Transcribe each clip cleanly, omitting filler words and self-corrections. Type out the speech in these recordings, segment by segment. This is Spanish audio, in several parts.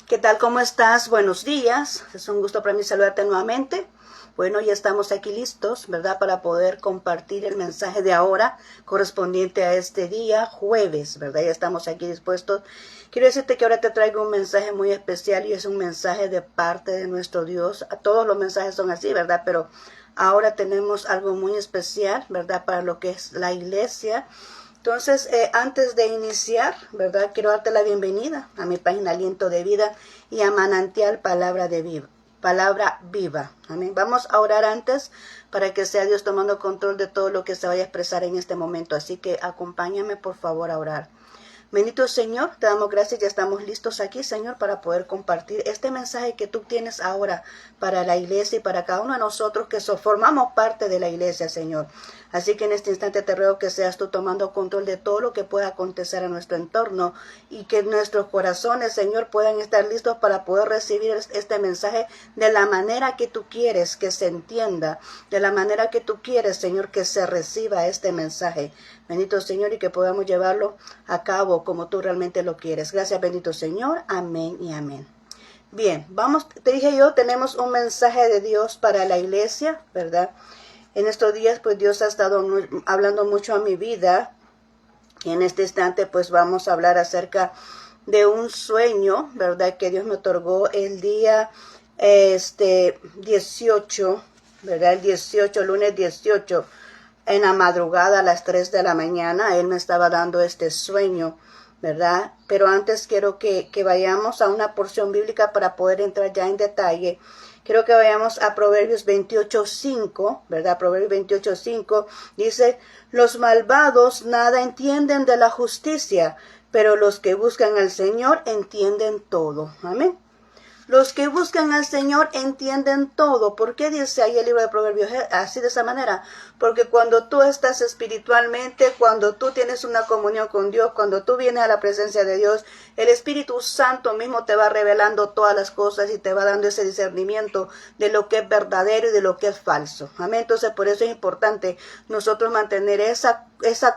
¿Qué tal? ¿Cómo estás? Buenos días. Es un gusto para mí saludarte nuevamente. Bueno, ya estamos aquí listos, ¿verdad? Para poder compartir el mensaje de ahora correspondiente a este día, jueves, ¿verdad? Ya estamos aquí dispuestos. Quiero decirte que ahora te traigo un mensaje muy especial y es un mensaje de parte de nuestro Dios. Todos los mensajes son así, ¿verdad? Pero ahora tenemos algo muy especial, ¿verdad? Para lo que es la iglesia. Entonces, antes de iniciar, ¿verdad? Quiero darte la bienvenida a mi página Aliento de Vida y a Manantial Palabra Viva. Amén. Vamos a orar antes para que sea Dios tomando control de todo lo que se vaya a expresar en este momento. Así que acompáñame, por favor, a orar. Bendito Señor, te damos gracias, ya estamos listos aquí, Señor, para poder compartir este mensaje que tú tienes ahora para la iglesia y para cada uno de nosotros que formamos parte de la iglesia, Señor. Así que en este instante te ruego que seas tú tomando control de todo lo que pueda acontecer en nuestro entorno y que nuestros corazones, Señor, puedan estar listos para poder recibir este mensaje de la manera que tú quieres que se entienda, de la manera que tú quieres, Señor, que se reciba este mensaje. Bendito Señor, y que podamos llevarlo a cabo como tú realmente lo quieres. Gracias, bendito Señor. Amén y amén. Bien, vamos, te dije yo, tenemos un mensaje de Dios para la iglesia, ¿verdad? En estos días, pues Dios ha estado hablando mucho a mi vida. Y en este instante, pues vamos a hablar acerca de un sueño, ¿verdad? Que Dios me otorgó el día 18, ¿verdad? El 18, lunes 18, en la madrugada a las 3 de la mañana. Él me estaba dando este sueño, ¿verdad? Pero antes quiero que vayamos a una porción bíblica para poder entrar ya en detalle. Quiero que vayamos a Proverbios 28:5, ¿verdad? Proverbios 28:5 dice, los malvados nada entienden de la justicia, pero los que buscan al Señor entienden todo. Amén. Los que buscan al Señor entienden todo. ¿Por qué dice ahí el libro de Proverbios así de esa manera? Porque cuando tú estás espiritualmente, cuando tú tienes una comunión con Dios, cuando tú vienes a la presencia de Dios, el Espíritu Santo mismo te va revelando todas las cosas y te va dando ese discernimiento de lo que es verdadero y de lo que es falso. Amén. Entonces, por eso es importante nosotros mantener esa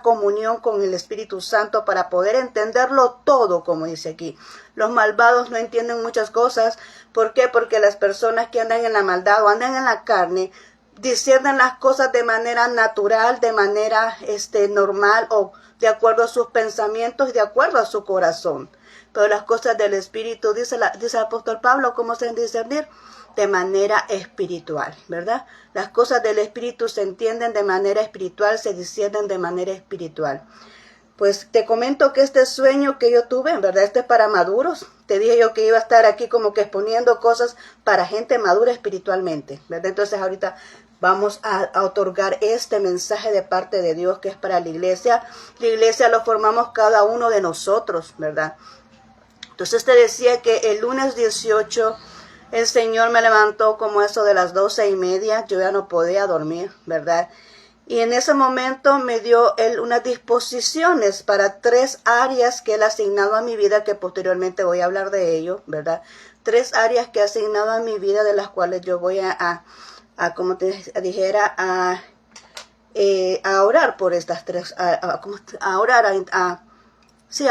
comunión con el Espíritu Santo para poder entenderlo todo, como dice aquí. Los malvados no entienden muchas cosas. ¿Por qué? Porque las personas que andan en la maldad o andan en la carne disciernen las cosas de manera natural, de manera normal o de acuerdo a sus pensamientos y de acuerdo a su corazón. Pero las cosas del Espíritu, dice el apóstol Pablo, ¿cómo se deben discernir? De manera espiritual, ¿verdad? Las cosas del Espíritu se entienden de manera espiritual, se disciernen de manera espiritual. Pues te comento que este sueño que yo tuve, en verdad, es para maduros. Te dije yo que iba a estar aquí como que exponiendo cosas para gente madura espiritualmente, ¿verdad? Entonces ahorita vamos a otorgar este mensaje de parte de Dios que es para la iglesia. La iglesia lo formamos cada uno de nosotros, ¿verdad? Entonces te decía que el lunes 18 el Señor me levantó como eso de las 12:30. Yo ya no podía dormir, ¿verdad? Y en ese momento me dio Él unas disposiciones para 3 áreas que Él ha asignado a mi vida, que posteriormente voy a hablar de ello, ¿verdad? 3 áreas que ha asignado a mi vida, de las cuales yo voy como te dijera, a orar por estas 3, a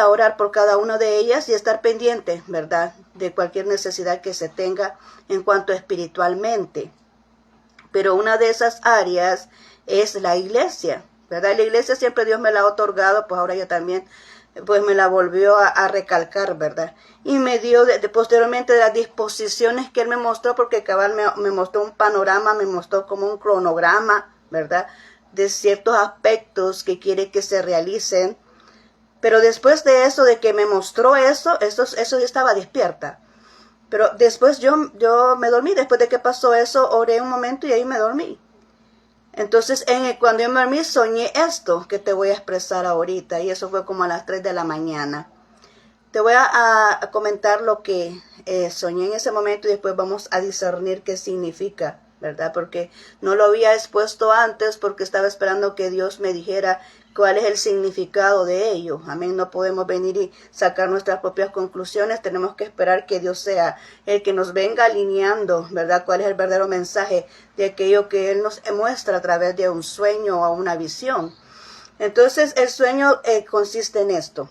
orar por cada una de ellas y estar pendiente, ¿verdad? De cualquier necesidad que se tenga en cuanto espiritualmente. Pero una de esas áreas es la iglesia, ¿verdad? La iglesia siempre Dios me la ha otorgado, pues ahora yo también, pues me la volvió a recalcar, ¿verdad? Y me dio posteriormente las disposiciones que Él me mostró, porque cabal me mostró un panorama, me mostró como un cronograma, ¿verdad? De ciertos aspectos que quiere que se realicen. Pero después de eso, de que me mostró eso yo estaba despierta. Pero después yo me dormí, después de que pasó eso, oré un momento y ahí me dormí. Entonces, cuando yo me dormí, soñé esto que te voy a expresar ahorita, y eso fue como a las 3 de la mañana. Te voy a comentar lo que soñé en ese momento y después vamos a discernir qué significa, ¿verdad? Porque no lo había expuesto antes porque estaba esperando que Dios me dijera cuál es el significado de ello. Amén. No podemos venir y sacar nuestras propias conclusiones. Tenemos que esperar que Dios sea el que nos venga alineando, ¿verdad? Cuál es el verdadero mensaje de aquello que Él nos muestra a través de un sueño o una visión. Entonces, el sueño consiste en esto.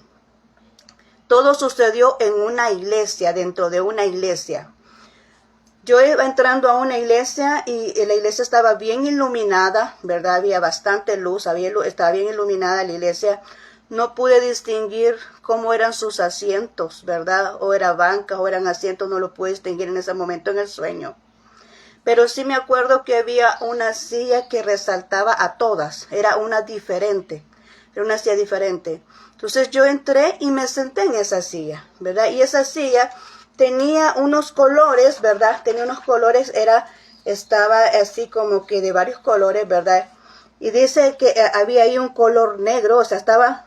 Todo sucedió en una iglesia, dentro de una iglesia. Yo iba entrando a una iglesia y la iglesia estaba bien iluminada, ¿verdad? Había bastante luz, estaba bien iluminada la iglesia. No pude distinguir cómo eran sus asientos, ¿verdad? O era banca o eran asientos, no lo pude distinguir en ese momento en el sueño. Pero sí me acuerdo que había una silla que resaltaba a todas, era una diferente, era una silla diferente. Entonces yo entré y me senté en esa silla, ¿verdad? Y esa silla tenía unos colores, ¿verdad? Tenía unos colores, estaba así como que de varios colores, ¿verdad? Y dice que había ahí un color negro, o sea, estaba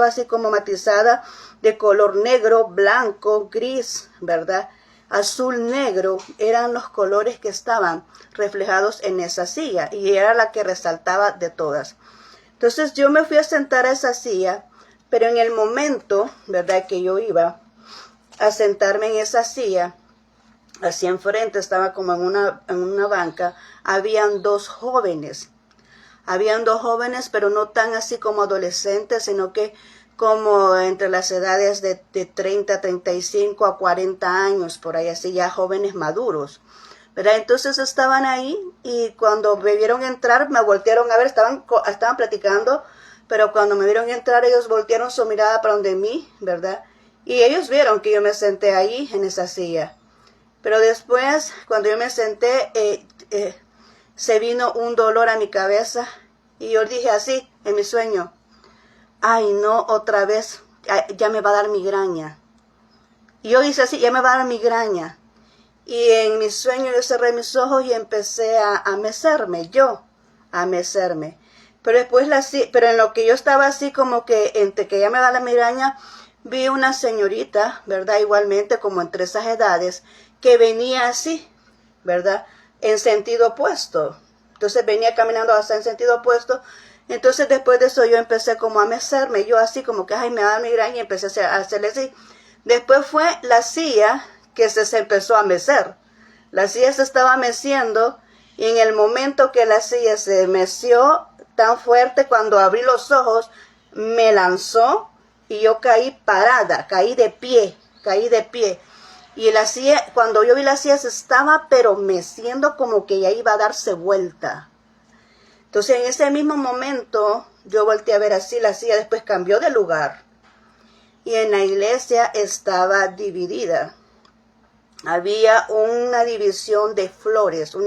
así como matizada de color negro, blanco, gris, ¿verdad? Azul, negro, eran los colores que estaban reflejados en esa silla y era la que resaltaba de todas. Entonces yo me fui a sentar a esa silla, pero en el momento, ¿verdad?, que yo iba a sentarme en esa silla, hacia enfrente, estaba como en una banca, habían dos jóvenes, pero no tan así como adolescentes, sino que como entre las edades de 30, 35 a 40 años, por ahí así, ya jóvenes maduros, ¿verdad? Entonces estaban ahí y cuando me vieron entrar, me voltearon a ver, estaban platicando, pero cuando me vieron entrar, ellos voltearon su mirada para donde mí, ¿verdad? Y ellos vieron que yo me senté ahí en esa silla. Pero después, cuando yo me senté, se vino un dolor a mi cabeza y yo dije así en mi sueño, ay no, otra vez, ya me va a dar migraña. Y yo hice así, ya me va a dar migraña. Y en mi sueño yo cerré mis ojos y empecé a mecerme. Pero después, pero en lo que yo estaba así como que entre que ya me da la migraña, vi una señorita, ¿verdad? Igualmente como entre esas edades, que venía así, ¿verdad? En sentido opuesto. Entonces venía caminando hasta en sentido opuesto. Entonces después de eso yo empecé como a mecerme. Yo así como que, ay, me da migraña y empecé a hacerle así. Después fue la silla que se empezó a mecer. La silla se estaba meciendo y en el momento que la silla se meció tan fuerte, cuando abrí los ojos, me lanzó y yo caí parada, caí de pie. Y la silla, cuando yo vi la silla se estaba pero meciendo como que ya iba a darse vuelta. Entonces en ese mismo momento yo volteé a ver así, la silla después cambió de lugar. Y en la iglesia estaba dividida. Había una división de flores,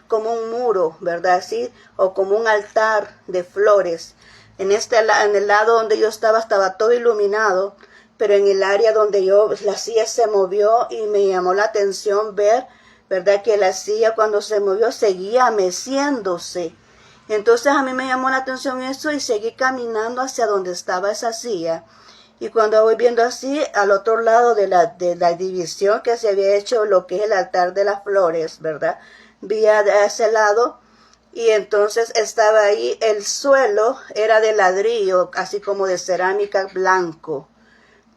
como un muro, ¿verdad? Así, o como un altar de flores. En el lado donde yo estaba todo iluminado, pero en el área donde la silla se movió y me llamó la atención ver, ¿verdad? Que la silla cuando se movió seguía meciéndose. Entonces a mí me llamó la atención eso y seguí caminando hacia donde estaba esa silla. Y cuando voy viendo así, al otro lado de la división que se había hecho lo que es el altar de las flores, ¿verdad? Vi a ese lado y entonces estaba ahí, el suelo era de ladrillo, así como de cerámica blanco.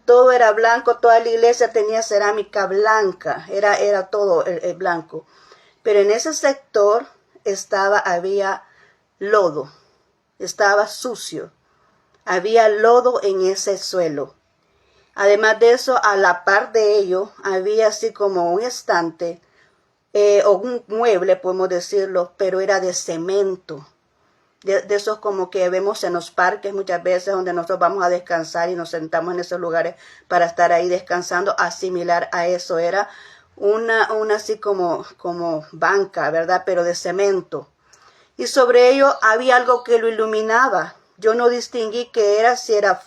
Todo era blanco, toda la iglesia tenía cerámica blanca, era todo el blanco. Pero en ese sector había lodo, estaba sucio. Había lodo en ese suelo. Además de eso, a la par de ello, había así como un estante o un mueble, podemos decirlo, pero era de cemento. De esos como que vemos en los parques muchas veces donde nosotros vamos a descansar y nos sentamos en esos lugares para estar ahí descansando. Similar a eso era una así como banca, ¿verdad? Pero de cemento. Y sobre ello había algo que lo iluminaba. Yo no distinguí qué era, si era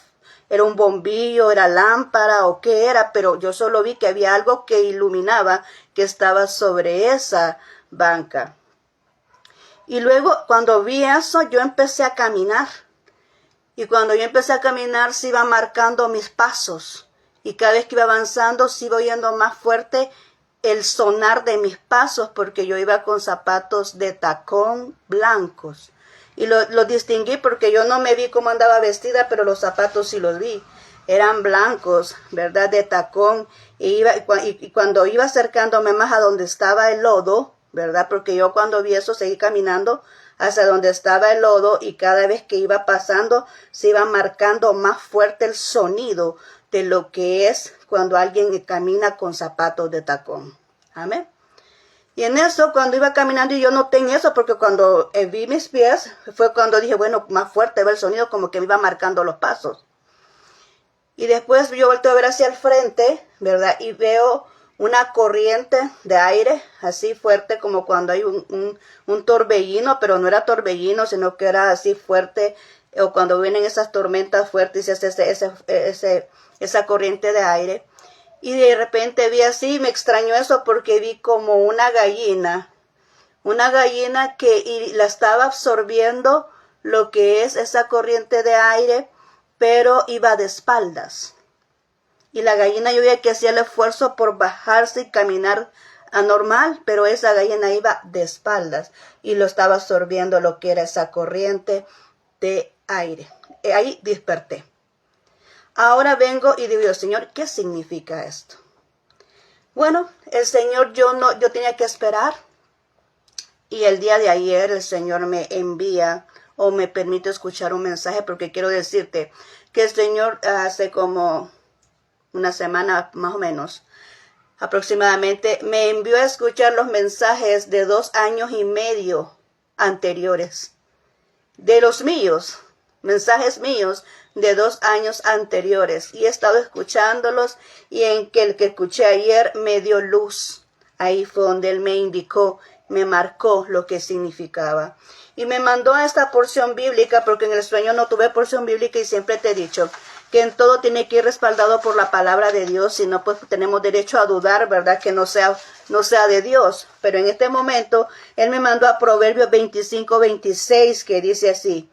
un bombillo, era lámpara o qué era, pero yo solo vi que había algo que iluminaba, que estaba sobre esa banca. Y luego cuando vi eso, yo empecé a caminar. Y cuando yo empecé a caminar, se iba marcando mis pasos. Y cada vez que iba avanzando, se iba oyendo más fuerte el sonar de mis pasos, porque yo iba con zapatos de tacón blancos. Y lo distinguí porque yo no me vi cómo andaba vestida, pero los zapatos sí los vi. Eran blancos, ¿verdad? De tacón. Y cuando iba acercándome más a donde estaba el lodo, ¿verdad? Porque yo cuando vi eso seguí caminando hacia donde estaba el lodo y cada vez que iba pasando se iba marcando más fuerte el sonido de lo que es cuando alguien camina con zapatos de tacón. Amén. Y en eso, cuando iba caminando, y yo noté en eso, porque cuando vi mis pies, fue cuando dije, bueno, más fuerte va el sonido, como que me iba marcando los pasos. Y después yo volteo a ver hacia el frente, ¿verdad? Y veo una corriente de aire, así fuerte, como cuando hay un torbellino, pero no era torbellino, sino que era así fuerte, o cuando vienen esas tormentas fuertes, esa corriente de aire. Y de repente vi así, me extrañó eso porque vi como una gallina que y la estaba absorbiendo lo que es esa corriente de aire, pero iba de espaldas. Y la gallina yo veía que hacía el esfuerzo por bajarse y caminar anormal, pero esa gallina iba de espaldas y lo estaba absorbiendo lo que era esa corriente de aire. Ahí desperté. Ahora vengo y digo, Señor, ¿qué significa esto? Bueno, el Señor, yo tenía que esperar. Y el día de ayer el Señor me envía o me permite escuchar un mensaje, porque quiero decirte que el Señor hace como una semana más o menos, aproximadamente, me envió a escuchar los mensajes de 2 años y medio anteriores. De los míos, mensajes míos de 2 años anteriores. Y he estado escuchándolos y en que el que escuché ayer me dio luz. Ahí fue donde Él me indicó, me marcó lo que significaba. Y me mandó a esta porción bíblica porque en el sueño no tuve porción bíblica y siempre te he dicho que en todo tiene que ir respaldado por la palabra de Dios, si no pues tenemos derecho a dudar, ¿verdad? Que no sea de Dios. Pero en este momento Él me mandó a Proverbios 25:26 que dice así: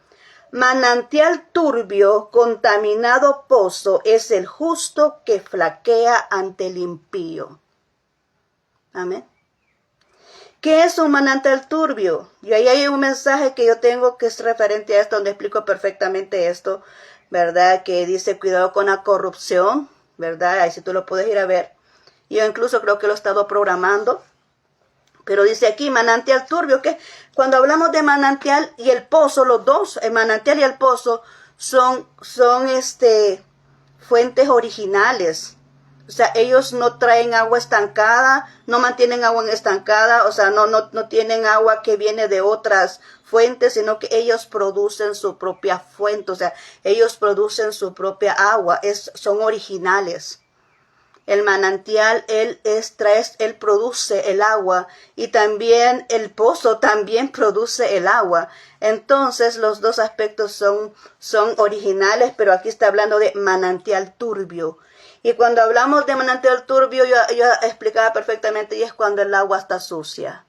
manantial turbio, contaminado pozo es el justo que flaquea ante el impío. Amén. ¿Qué es un manantial turbio? Y ahí hay un mensaje que yo tengo que es referente a esto, donde explico perfectamente esto, ¿verdad? Que dice cuidado con la corrupción, ¿verdad? Ahí si tú lo puedes ir a ver. Yo incluso creo que lo he estado programando. Pero dice aquí manantial turbio, que cuando hablamos de manantial y el pozo, los dos, el manantial y el pozo, son fuentes originales. O sea, ellos no traen agua estancada, no mantienen agua estancada, o sea, no tienen agua que viene de otras fuentes, sino que ellos producen su propia fuente, o sea, ellos producen su propia agua, son originales. El manantial, él produce el agua y también el pozo también produce el agua. Entonces los dos aspectos son originales, pero aquí está hablando de manantial turbio. Y cuando hablamos de manantial turbio, yo explicaba perfectamente, y es cuando el agua está sucia.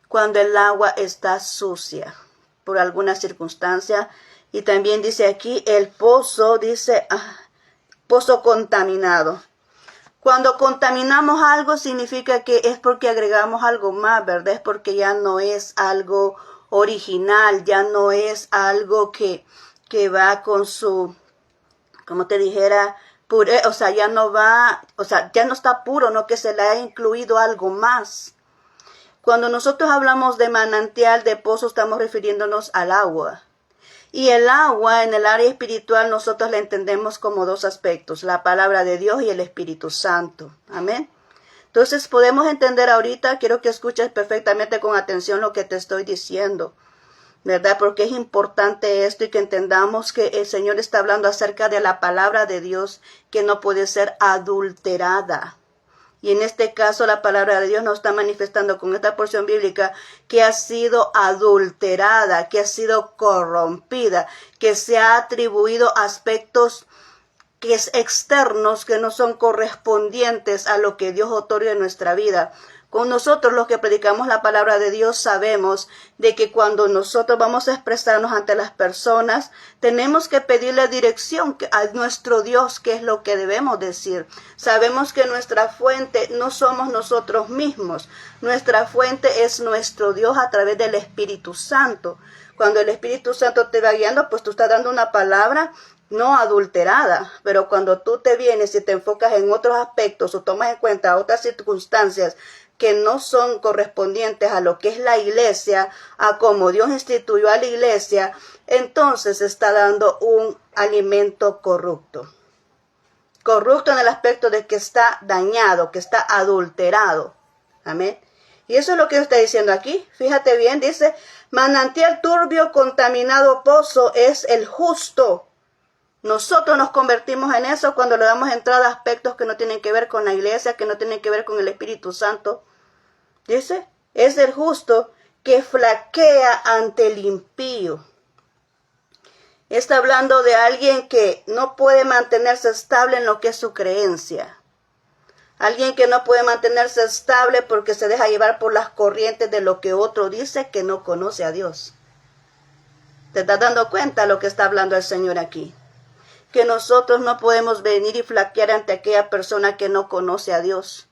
Cuando el agua está sucia por alguna circunstancia. Y también dice aquí el pozo, dice pozo contaminado. Cuando contaminamos algo significa que es porque agregamos algo más, ¿verdad? Es porque ya no es algo original, ya no es algo que va con su, como te dijera, o sea, ya no va, o sea, ya no está puro, no que se le haya incluido algo más. Cuando nosotros hablamos de manantial, de pozo, estamos refiriéndonos al agua. Y el agua en el área espiritual nosotros la entendemos como dos aspectos, la palabra de Dios y el Espíritu Santo. Amén. Entonces podemos entender ahorita, quiero que escuches perfectamente con atención lo que te estoy diciendo, ¿verdad? Porque es importante esto y que entendamos que el Señor está hablando acerca de la palabra de Dios que no puede ser adulterada. Y en este caso la palabra de Dios nos está manifestando con esta porción bíblica que ha sido adulterada, que ha sido corrompida, que se ha atribuido aspectos que es externos, que no son correspondientes a lo que Dios otorga en nuestra vida. Con nosotros los que predicamos la palabra de Dios sabemos de que cuando nosotros vamos a expresarnos ante las personas, tenemos que pedirle dirección a nuestro Dios, qué es lo que debemos decir. Sabemos que nuestra fuente no somos nosotros mismos. Nuestra fuente es nuestro Dios a través del Espíritu Santo. Cuando el Espíritu Santo te va guiando, pues tú estás dando una palabra no adulterada, pero cuando tú te vienes y te enfocas en otros aspectos o tomas en cuenta otras circunstancias que no son correspondientes a lo que es la iglesia, a cómo Dios instituyó a la iglesia, entonces está dando un alimento corrupto. corrupto en el aspecto de que está dañado, que está adulterado. Amén. Y eso es lo que está diciendo aquí. Fíjate bien, dice, manantial turbio, contaminado pozo es el justo. Nosotros nos convertimos en eso cuando le damos entrada a aspectos que no tienen que ver con la iglesia, que no tienen que ver con el Espíritu Santo. Dice, es el justo que flaquea ante el impío. Está hablando de alguien que no puede mantenerse estable en lo que es su creencia. Alguien que no puede mantenerse estable porque se deja llevar por las corrientes de lo que otro dice que no conoce a Dios. ¿Te estás dando cuenta de lo que está hablando el Señor aquí? Que nosotros no podemos venir y flaquear ante aquella persona que no conoce a Dios.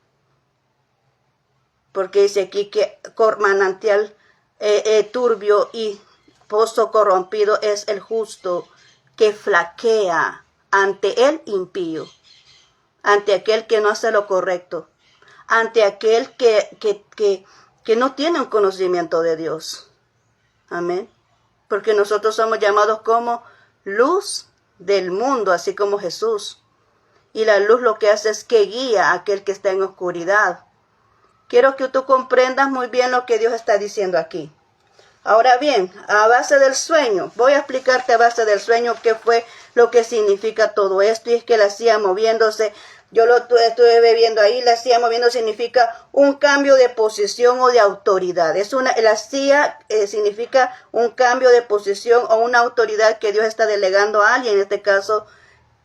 Porque dice aquí que manantial turbio y pozo corrompido es el justo que flaquea ante el impío, ante aquel que no hace lo correcto, ante aquel que no tiene un conocimiento de Dios. Amén. Porque nosotros somos llamados como luz del mundo, así como Jesús. Y la luz lo que hace es que guía a aquel que está en oscuridad. Quiero que tú comprendas muy bien lo que Dios está diciendo aquí. Ahora bien, a base del sueño, voy a explicarte a base del sueño qué fue lo que significa todo esto. Y es que la silla moviéndose, yo lo estuve viendo ahí, la silla moviendo significa un cambio de posición o de autoridad. La silla significa un cambio de posición o una autoridad que Dios está delegando a alguien. En este caso,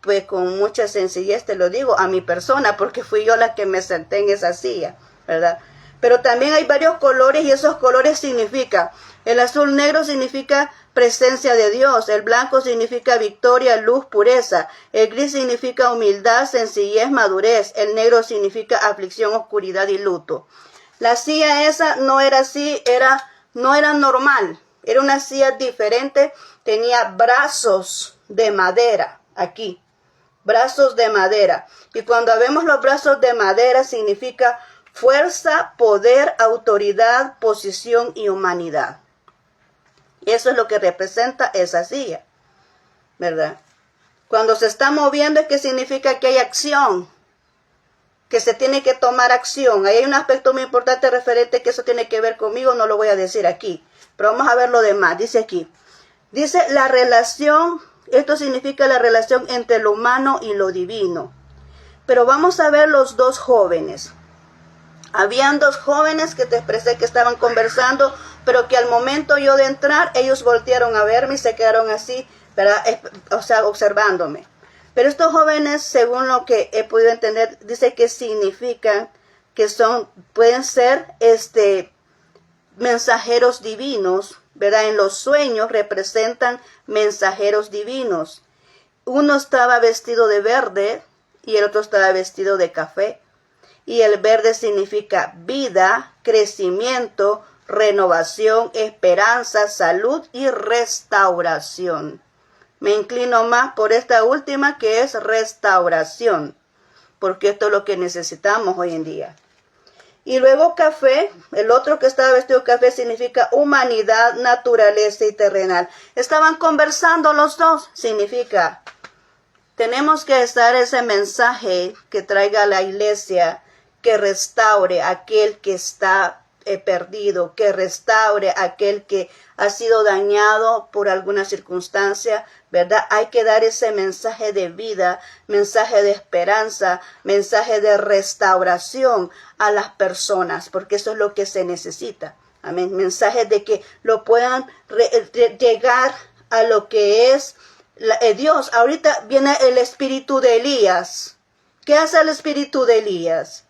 pues con mucha sencillez te lo digo, a mi persona, porque fui yo la que me senté en esa silla, ¿verdad? Pero también hay varios colores y esos colores significan, el azul negro significa presencia de Dios, el blanco significa victoria, luz, pureza, el gris significa humildad, sencillez, madurez, el negro significa aflicción, oscuridad y luto. La silla esa no era así, no era normal, era una silla diferente, tenía brazos de madera aquí, brazos de madera. Y cuando vemos los brazos de madera significa fuerza, poder, autoridad, posición y humanidad. Eso es lo que representa esa silla, ¿verdad? Cuando se está moviendo es que significa que hay acción, que se tiene que tomar acción. Ahí hay un aspecto muy importante referente que eso tiene que ver conmigo, no lo voy a decir aquí, pero vamos a ver lo demás. Dice aquí, dice la relación, esto significa la relación entre lo humano y lo divino. Pero vamos a ver los dos jóvenes. Habían dos jóvenes que te expresé que estaban conversando, pero que al momento yo de entrar, ellos voltearon a verme y se quedaron así, ¿verdad? O sea, observándome. Pero estos jóvenes, según lo que he podido entender, dice que significan que pueden ser mensajeros divinos, ¿verdad? En los sueños representan mensajeros divinos. Uno estaba vestido de verde y el otro estaba vestido de café. Y el verde significa vida, crecimiento, renovación, esperanza, salud y restauración. Me inclino más por esta última, que es restauración, porque esto es lo que necesitamos hoy en día. Y luego café, el otro que estaba vestido de café significa humanidad, naturaleza y terrenal. Estaban conversando los dos, significa, tenemos que estar ese mensaje que traiga a la iglesia, que restaure a aquel que está perdido, que restaure a aquel que ha sido dañado por alguna circunstancia, ¿verdad? Hay que dar ese mensaje de vida, mensaje de esperanza, mensaje de restauración a las personas, porque eso es lo que se necesita. Amén. Mensaje de que lo puedan llegar a lo que es Dios. Ahorita viene el espíritu de Elías. ¿Qué hace el espíritu de Elías?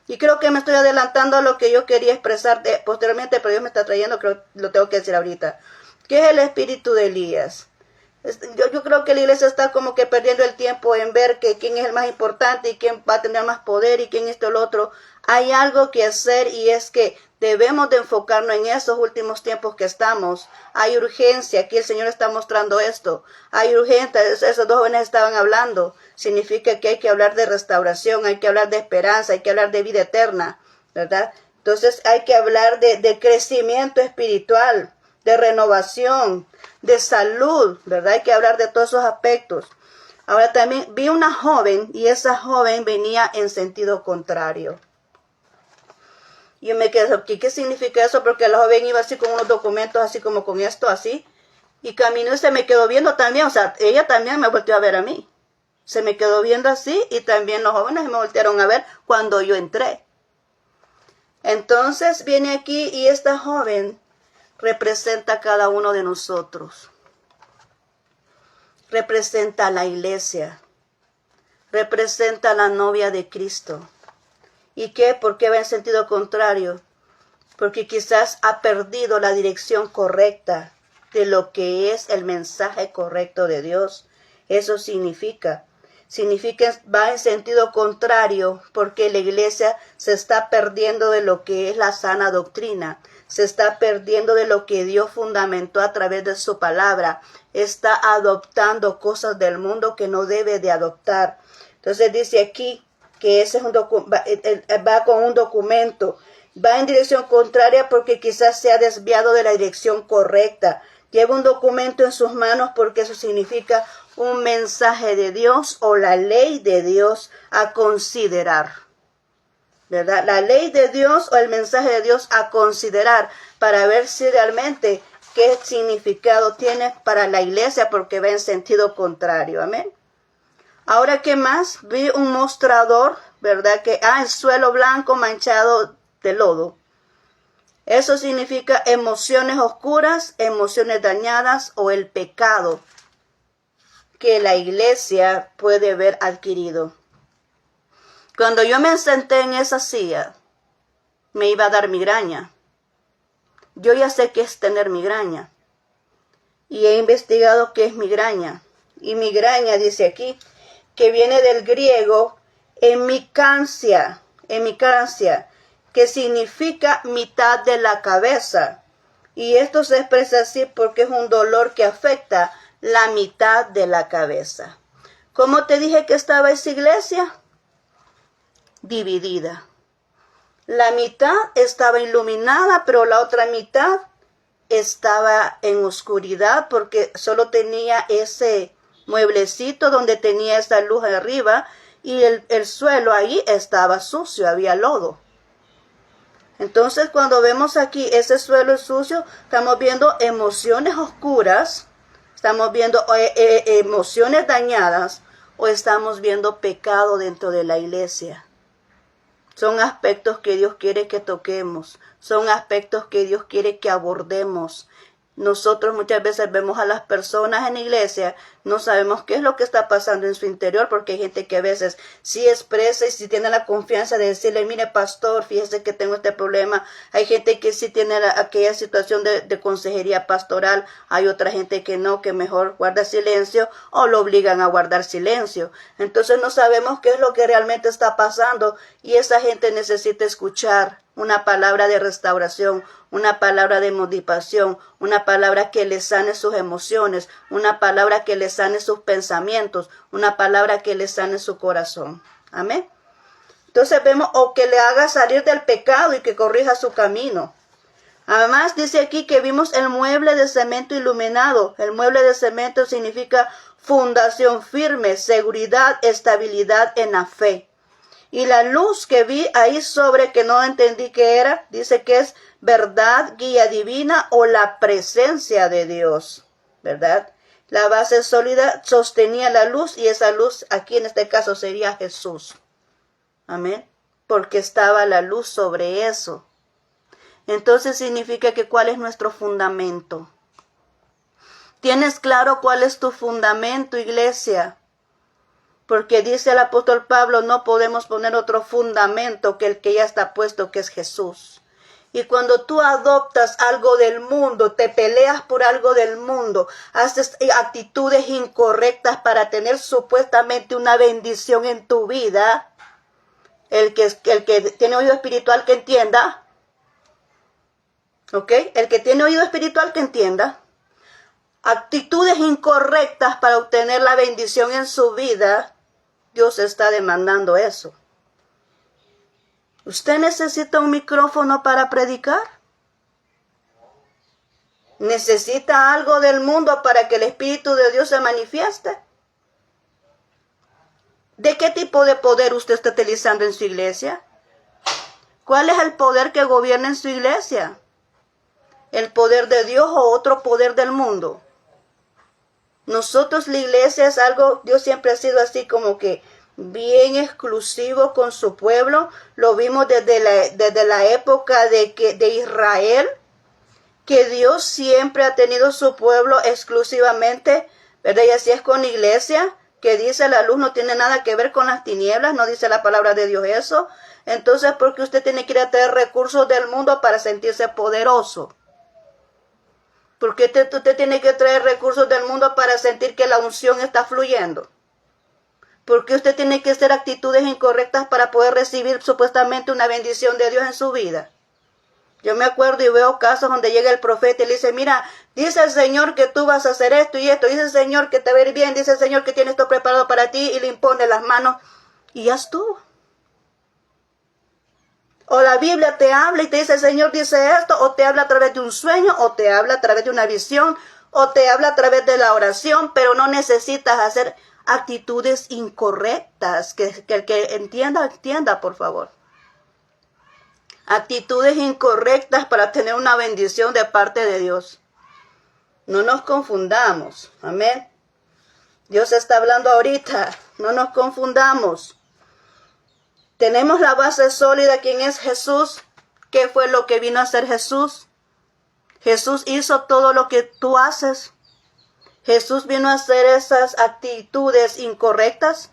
Y creo que me estoy adelantando a lo que yo quería expresar posteriormente, pero Dios me está trayendo, creo que lo tengo que decir ahorita. ¿Qué es el espíritu de Elías? Yo creo que la iglesia está como que perdiendo el tiempo en ver que quién es el más importante y quién va a tener más poder y quién esto o lo otro. Hay algo que hacer y es que debemos de enfocarnos en esos últimos tiempos que estamos. Hay urgencia, aquí el Señor está mostrando esto. Hay urgencia, esos dos jóvenes estaban hablando. Significa que hay que hablar de restauración, hay que hablar de esperanza, hay que hablar de vida eterna, ¿verdad? Entonces hay que hablar de crecimiento espiritual, de renovación, de salud, ¿verdad? Hay que hablar de todos esos aspectos. Ahora también vi una joven y esa joven venía en sentido contrario. Yo me quedé, ¿qué significa eso? Porque la joven iba así con unos documentos, así como con esto, así. Y caminó y se me quedó viendo también, o sea, ella también me volteó a ver a mí. Se me quedó viendo así y también los jóvenes me voltearon a ver cuando yo entré. Entonces viene aquí y esta joven representa a cada uno de nosotros. Representa a la iglesia. Representa a la novia de Cristo. ¿Y qué? ¿Por qué va en sentido contrario? Porque quizás ha perdido la dirección correcta de lo que es el mensaje correcto de Dios. Eso significa va en sentido contrario porque la iglesia se está perdiendo de lo que es la sana doctrina, se está perdiendo de lo que Dios fundamentó a través de su palabra, está adoptando cosas del mundo que no debe de adoptar. Entonces dice aquí que ese es va con un documento, va en dirección contraria porque quizás se ha desviado de la dirección correcta. Lleva un documento en sus manos porque eso significa un mensaje de Dios o la ley de Dios a considerar, ¿verdad? La ley de Dios o el mensaje de Dios a considerar para ver si realmente qué significado tiene para la iglesia porque va en sentido contrario, amén. Ahora, ¿qué más? Vi un mostrador, ¿verdad? Que el suelo blanco manchado de lodo. Eso significa emociones oscuras, emociones dañadas o el pecado que la iglesia puede haber adquirido. Cuando yo me senté en esa silla, me iba a dar migraña. Yo ya sé qué es tener migraña. Y he investigado qué es migraña. Y migraña dice aquí, que viene del griego hemicancia, que significa mitad de la cabeza. Y esto se expresa así porque es un dolor que afecta la mitad de la cabeza. ¿Cómo te dije que estaba esa iglesia? Dividida. La mitad estaba iluminada, pero la otra mitad estaba en oscuridad porque solo tenía ese mueblecito donde tenía esa luz arriba y el suelo ahí estaba sucio, había lodo. Entonces cuando vemos aquí ese suelo sucio, estamos viendo emociones oscuras, estamos viendo emociones dañadas o estamos viendo pecado dentro de la iglesia. Son aspectos que Dios quiere que toquemos, son aspectos que Dios quiere que abordemos. Nosotros muchas veces vemos a las personas en la iglesia, no sabemos qué es lo que está pasando en su interior, porque hay gente que a veces sí expresa y sí tiene la confianza de decirle, mire pastor, fíjese que tengo este problema. Hay gente que sí tiene aquella situación de consejería pastoral, hay otra gente que no, que mejor guarda silencio o lo obligan a guardar silencio. Entonces no sabemos qué es lo que realmente está pasando y esa gente necesita escuchar una palabra de restauración, una palabra de motivación, una palabra que le sane sus emociones, una palabra que le sane sus pensamientos, una palabra que le sane su corazón. Amén. Entonces vemos, o que le haga salir del pecado y que corrija su camino. Además dice aquí que vimos el mueble de cemento iluminado. El mueble de cemento significa fundación firme, seguridad, estabilidad en la fe. Y la luz que vi ahí sobre, que no entendí qué era, dice que es verdad, guía divina o la presencia de Dios, ¿verdad? La base sólida sostenía la luz y esa luz aquí en este caso sería Jesús. Amén. Porque estaba la luz sobre eso. Entonces significa que ¿cuál es nuestro fundamento? ¿Tienes claro cuál es tu fundamento, iglesia? Porque dice el apóstol Pablo, no podemos poner otro fundamento que el que ya está puesto, que es Jesús. Y cuando tú adoptas algo del mundo, te peleas por algo del mundo, haces actitudes incorrectas para tener supuestamente una bendición en tu vida, el que tiene oído espiritual que entienda, ¿ok? El que tiene oído espiritual que entienda, actitudes incorrectas para obtener la bendición en su vida, Dios está demandando eso. ¿Usted necesita un micrófono para predicar? ¿Necesita algo del mundo para que el Espíritu de Dios se manifieste? ¿De qué tipo de poder usted está utilizando en su iglesia? ¿Cuál es el poder que gobierna en su iglesia? ¿El poder de Dios o otro poder del mundo? Nosotros, la iglesia, es algo, Dios siempre ha sido así como que bien exclusivo con su pueblo. Lo vimos desde la época de Israel, que Dios siempre ha tenido su pueblo exclusivamente, ¿verdad? Y así es con la iglesia, que dice la luz no tiene nada que ver con las tinieblas, no dice la palabra de Dios eso. Entonces, ¿por qué usted tiene que ir a tener recursos del mundo para sentirse poderoso? ¿Por qué usted tiene que traer recursos del mundo para sentir que la unción está fluyendo? ¿Por qué usted tiene que hacer actitudes incorrectas para poder recibir supuestamente una bendición de Dios en su vida? Yo me acuerdo y veo casos donde llega el profeta y le dice, mira, dice el Señor que tú vas a hacer esto y esto, dice el Señor que te va a ir bien, dice el Señor que tiene esto preparado para ti, y le impone las manos y ya estuvo. O la Biblia te habla y te dice, el Señor dice esto, o te habla a través de un sueño, o te habla a través de una visión, o te habla a través de la oración, pero no necesitas hacer actitudes incorrectas. Que el que entienda, por favor. Actitudes incorrectas para tener una bendición de parte de Dios. No nos confundamos. Amén. Dios está hablando ahorita. No nos confundamos. Tenemos la base sólida, ¿quién es Jesús? ¿Qué fue lo que vino a hacer Jesús? Jesús hizo todo lo que tú haces. Jesús vino a hacer esas actitudes incorrectas.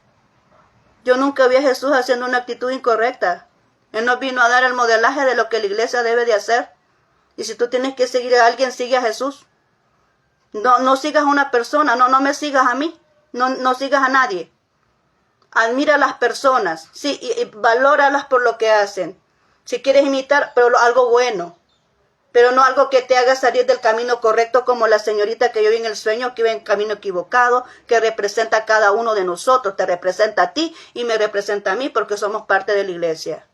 Yo nunca vi a Jesús haciendo una actitud incorrecta. Él nos vino a dar el modelaje de lo que la iglesia debe de hacer. Y si tú tienes que seguir a alguien, sigue a Jesús. No sigas a una persona, no me sigas a mí, no sigas a nadie. Admira a las personas, sí, y valóralas por lo que hacen. Si quieres imitar, pero algo bueno. Pero no algo que te haga salir del camino correcto, como la señorita que yo vi en el sueño, que iba en camino equivocado, que representa a cada uno de nosotros. Te representa a ti y me representa a mí porque somos parte de la iglesia.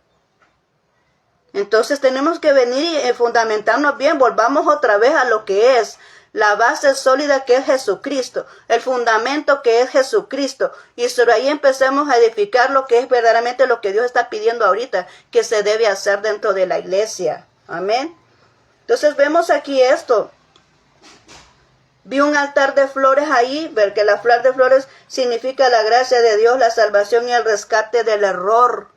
Entonces tenemos que venir y fundamentarnos bien. Volvamos otra vez a lo que es la base sólida, que es Jesucristo, el fundamento que es Jesucristo, y sobre ahí empecemos a edificar lo que es verdaderamente lo que Dios está pidiendo ahorita, que se debe hacer dentro de la iglesia. Amén. Entonces vemos aquí esto. Vi un altar de flores ahí, ver que la flor de flores significa la gracia de Dios, la salvación y el rescate del error.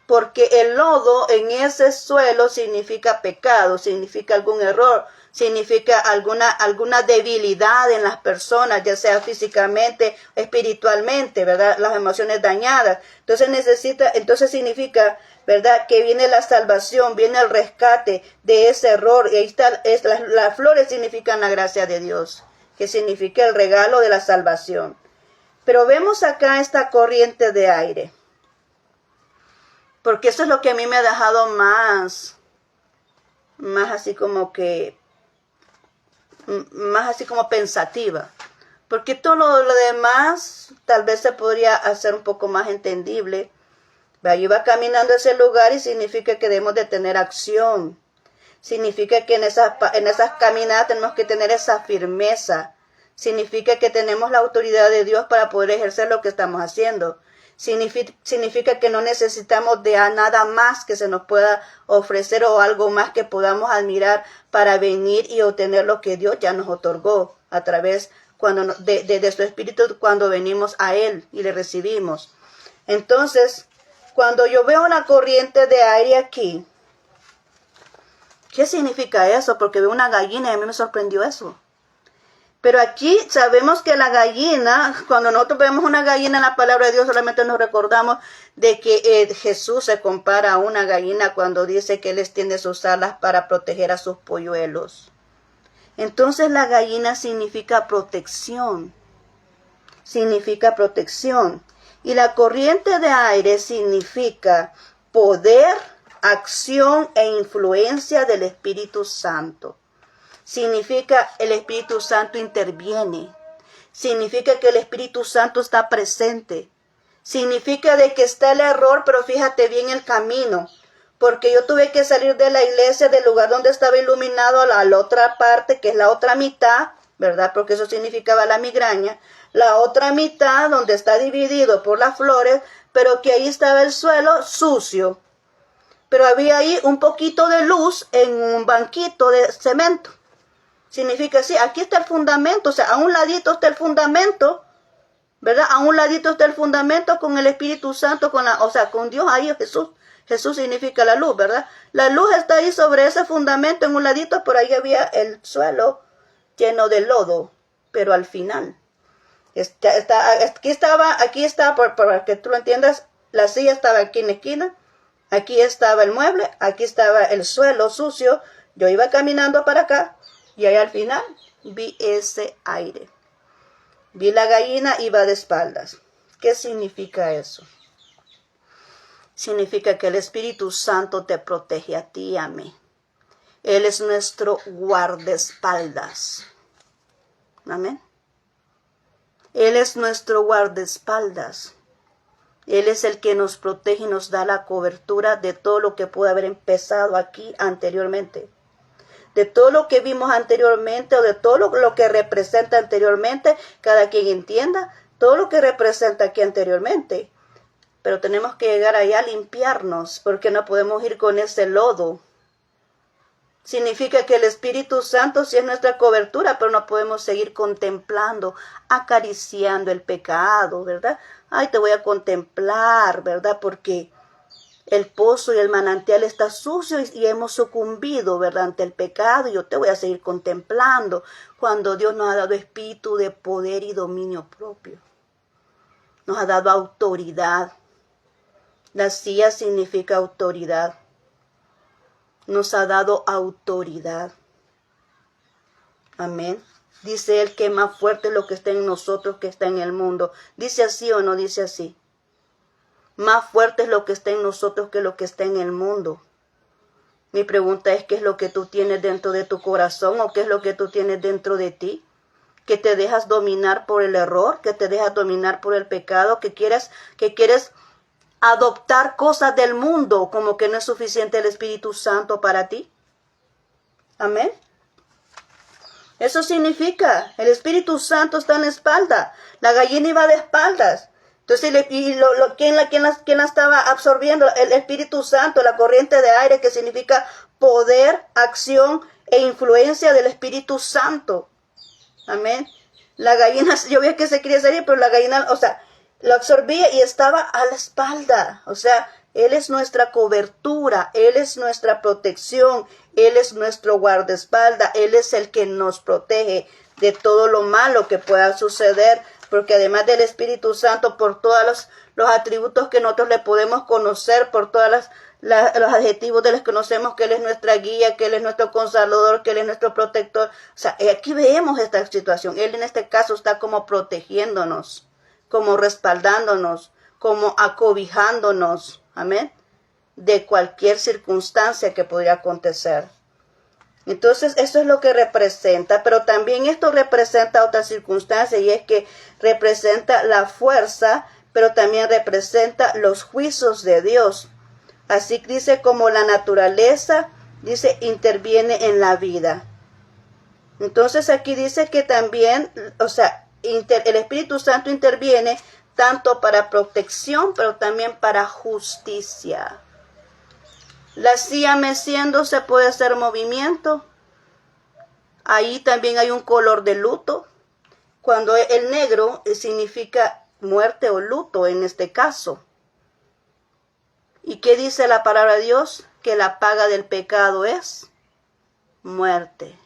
Porque el lodo en ese suelo significa pecado, significa algún error, significa alguna debilidad en las personas, ya sea físicamente, espiritualmente, ¿verdad? Las emociones dañadas. Entonces significa, ¿verdad? Que viene la salvación, viene el rescate de ese error. Y ahí está, las flores significan la gracia de Dios, que significa el regalo de la salvación. Pero vemos acá esta corriente de aire. Porque eso es lo que a mí me ha dejado más así como que, más así como pensativa. Porque todo lo demás tal vez se podría hacer un poco más entendible. Yo iba caminando a ese lugar y significa que debemos de tener acción. Significa que en esas caminadas tenemos que tener esa firmeza. Significa que tenemos la autoridad de Dios para poder ejercer lo que estamos haciendo. Significa que no necesitamos de nada más que se nos pueda ofrecer o algo más que podamos admirar para venir y obtener lo que Dios ya nos otorgó a través de su Espíritu cuando venimos a Él y le recibimos. Entonces, cuando yo veo una corriente de aire aquí, ¿qué significa eso? Porque veo una gallina y a mí me sorprendió eso. Pero aquí sabemos que la gallina, cuando nosotros vemos una gallina en la palabra de Dios, solamente nos recordamos de que Jesús se compara a una gallina cuando dice que Él extiende sus alas para proteger a sus polluelos. Entonces la gallina significa protección. Significa protección. Y la corriente de aire significa poder, acción e influencia del Espíritu Santo. Significa el Espíritu Santo interviene. Significa que el Espíritu Santo está presente. Significa de que está el error, pero fíjate bien el camino. Porque yo tuve que salir de la iglesia, del lugar donde estaba iluminado, a la otra parte, que es la otra mitad, ¿verdad? Porque eso significaba la migraña. La otra mitad donde está dividido por las flores, pero que ahí estaba el suelo sucio. Pero había ahí un poquito de luz en un banquito de cemento. Significa, sí, aquí está el fundamento, o sea, a un ladito está el fundamento, ¿verdad? A un ladito está el fundamento con el Espíritu Santo, con Dios ahí, Jesús. Jesús significa la luz, ¿verdad? La luz está ahí sobre ese fundamento en un ladito, por ahí había el suelo lleno de lodo, pero al final. Aquí está, para que tú lo entiendas, la silla estaba aquí en la esquina, aquí estaba el mueble, aquí estaba el suelo sucio, yo iba caminando para acá, y ahí al final vi ese aire. Vi la gallina, iba de espaldas. ¿Qué significa eso? Significa que el Espíritu Santo te protege a ti y a mí. Él es nuestro guardaespaldas. Amén. Él es nuestro guardaespaldas. Él es el que nos protege y nos da la cobertura de todo lo que puede haber empezado aquí anteriormente. De todo lo que vimos anteriormente o de todo lo que representa anteriormente, cada quien entienda todo lo que representa aquí anteriormente. Pero tenemos que llegar allá a limpiarnos porque no podemos ir con ese lodo. Significa que el Espíritu Santo sí es nuestra cobertura, pero no podemos seguir contemplando, acariciando el pecado, ¿verdad? Ay, te voy a contemplar, ¿verdad? Porque el pozo y el manantial está sucio y hemos sucumbido, ¿verdad? Ante el pecado, y yo te voy a seguir contemplando cuando Dios nos ha dado espíritu de poder y dominio propio. Nos ha dado autoridad. La silla significa autoridad. Nos ha dado autoridad. Amén. Dice él que más fuerte es lo que está en nosotros que está en el mundo. ¿Dice así o no dice así? Más fuerte es lo que está en nosotros que lo que está en el mundo. Mi pregunta es, ¿qué es lo que tú tienes dentro de tu corazón o qué es lo que tú tienes dentro de ti? ¿Que te dejas dominar por el error? ¿Que te dejas dominar por el pecado? ¿Que quieres adoptar cosas del mundo como que no es suficiente el Espíritu Santo para ti? Amén. Eso significa, el Espíritu Santo está en la espalda. La gallina iba de espaldas. Entonces, ¿quién la estaba absorbiendo? El Espíritu Santo, la corriente de aire, que significa poder, acción e influencia del Espíritu Santo. Amén. La gallina, yo veía que se quería salir, pero la gallina, lo absorbía y estaba a la espalda. Él es nuestra cobertura, Él es nuestra protección, Él es nuestro guardaespaldas, Él es el que nos protege de todo lo malo que pueda suceder, porque además del Espíritu Santo, por todos los atributos que nosotros le podemos conocer, por todos los adjetivos de los que conocemos, que Él es nuestra guía, que Él es nuestro consolador, que Él es nuestro protector. Aquí vemos esta situación. Él en este caso está como protegiéndonos, como respaldándonos, como acobijándonos, amén, de cualquier circunstancia que podría acontecer. Entonces, eso es lo que representa, pero también esto representa otra circunstancia, y es que representa la fuerza, pero también representa los juicios de Dios. Así dice, como la naturaleza, dice, interviene en la vida. Entonces, aquí dice que también, el Espíritu Santo interviene tanto para protección, pero también para justicia. La silla meciéndose puede hacer movimiento. Ahí también hay un color de luto. Cuando el negro significa muerte o luto en este caso. ¿Y qué dice la palabra de Dios? Que la paga del pecado es muerte.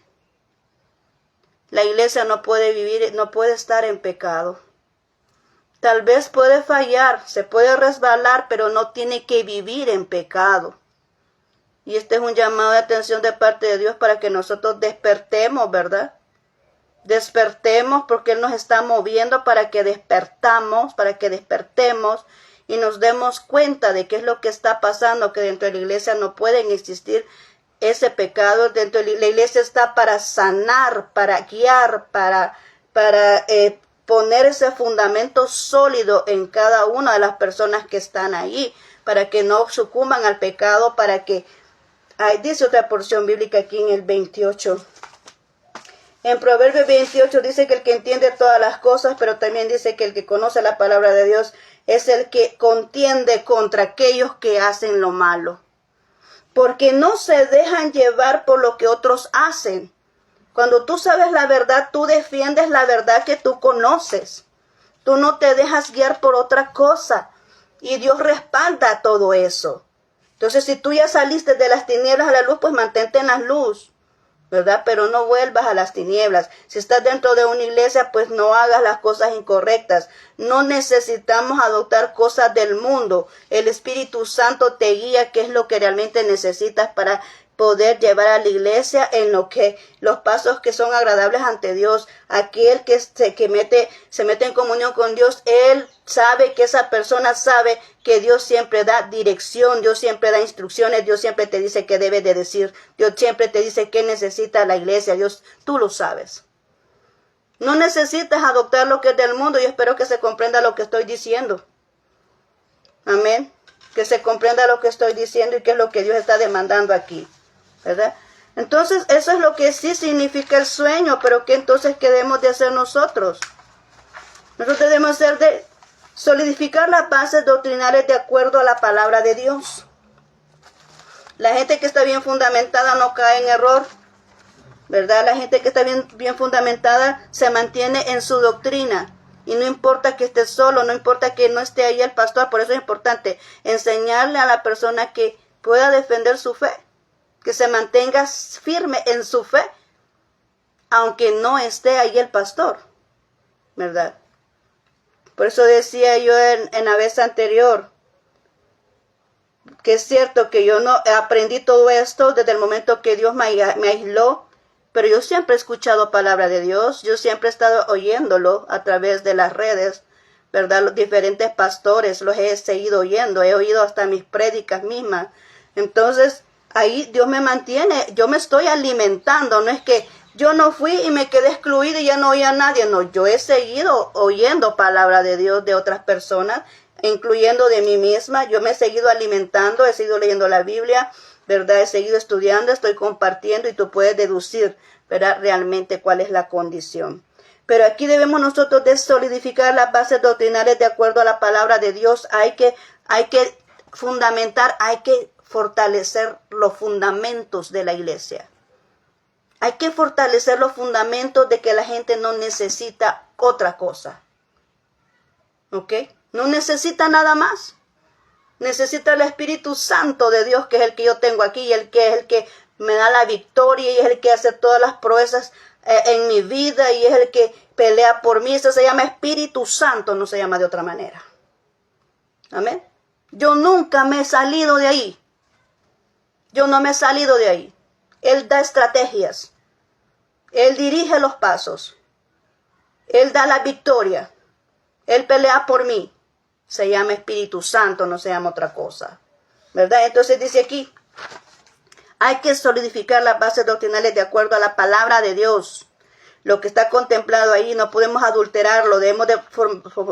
La iglesia no puede vivir, no puede estar en pecado. Tal vez puede fallar, se puede resbalar, pero no tiene que vivir en pecado. Y este es un llamado de atención de parte de Dios para que nosotros despertemos, ¿verdad? Despertemos, porque Él nos está moviendo para que despertemos y nos demos cuenta de qué es lo que está pasando, que dentro de la iglesia no pueden existir ese pecado. Dentro de la iglesia está para sanar, para guiar, para poner ese fundamento sólido en cada una de las personas que están ahí, para que no sucumban al pecado, para que, dice otra porción bíblica aquí en el 28, En Proverbios 28 dice que el que entiende todas las cosas, pero también dice que el que conoce la palabra de Dios es el que contiende contra aquellos que hacen lo malo. Porque no se dejan llevar por lo que otros hacen. Cuando tú sabes la verdad, tú defiendes la verdad que tú conoces. Tú no te dejas guiar por otra cosa. Y Dios respalda todo eso. Entonces, si tú ya saliste de las tinieblas a la luz, pues mantente en la luz, ¿verdad? Pero no vuelvas a las tinieblas. Si estás dentro de una iglesia, pues no hagas las cosas incorrectas. No necesitamos adoptar cosas del mundo. El Espíritu Santo te guía qué es lo que realmente necesitas para poder llevar a la iglesia en lo que los pasos que son agradables ante Dios. Aquel que se mete en comunión con Dios, él sabe que esa persona sabe que Dios siempre da dirección, Dios siempre da instrucciones, Dios siempre te dice qué debe de decir, Dios siempre te dice qué necesita la iglesia, Dios, tú lo sabes. No necesitas adoptar lo que es del mundo. Yo espero que se comprenda lo que estoy diciendo. Amén. Que se comprenda lo que estoy diciendo y qué es lo que Dios está demandando aquí, ¿verdad? Entonces, eso es lo que sí significa el sueño, pero ¿qué entonces debemos de hacer nosotros? Nosotros debemos hacer de solidificar las bases doctrinales de acuerdo a la palabra de Dios. La gente que está bien fundamentada no cae en error, ¿verdad? La gente que está bien fundamentada se mantiene en su doctrina. Y no importa que esté solo, no importa que no esté ahí el pastor. Por eso es importante enseñarle a la persona que pueda defender su fe, que se mantenga firme en su fe, aunque no esté ahí el pastor, ¿verdad? Por eso decía yo en la vez anterior, que es cierto que yo no aprendí todo esto desde el momento que Dios me aisló, pero yo siempre he escuchado palabra de Dios, yo siempre he estado oyéndolo a través de las redes, ¿verdad? Los diferentes pastores los he seguido oyendo, he oído hasta mis prédicas mismas. Entonces, ahí Dios me mantiene, yo me estoy alimentando, no es que yo no fui y me quedé excluida y ya no oía a nadie, no, yo he seguido oyendo palabra de Dios de otras personas, incluyendo de mí misma, yo me he seguido alimentando, he seguido leyendo la Biblia, ¿verdad? He seguido estudiando, estoy compartiendo y tú puedes deducir, ¿verdad? Realmente cuál es la condición. Pero aquí debemos nosotros de solidificar las bases doctrinales de acuerdo a la palabra de Dios. Hay que fundamentar, hay que fortalecer los fundamentos de la iglesia. Hay que fortalecer los fundamentos de que la gente no necesita otra cosa. ¿Ok? No necesita nada más. Necesita el Espíritu Santo de Dios, que es el que yo tengo aquí, y el que es el que me da la victoria, y es el que hace todas las proezas en mi vida, y es el que pelea por mí. Eso se llama Espíritu Santo, no se llama de otra manera. Amén. Yo nunca me he salido de ahí. Yo no me he salido de ahí. Él da estrategias. Él dirige los pasos. Él da la victoria. Él pelea por mí. Se llama Espíritu Santo, no se llama otra cosa, ¿verdad? Entonces dice aquí, hay que solidificar las bases doctrinales de acuerdo a la palabra de Dios. Lo que está contemplado ahí, no podemos adulterarlo, debemos de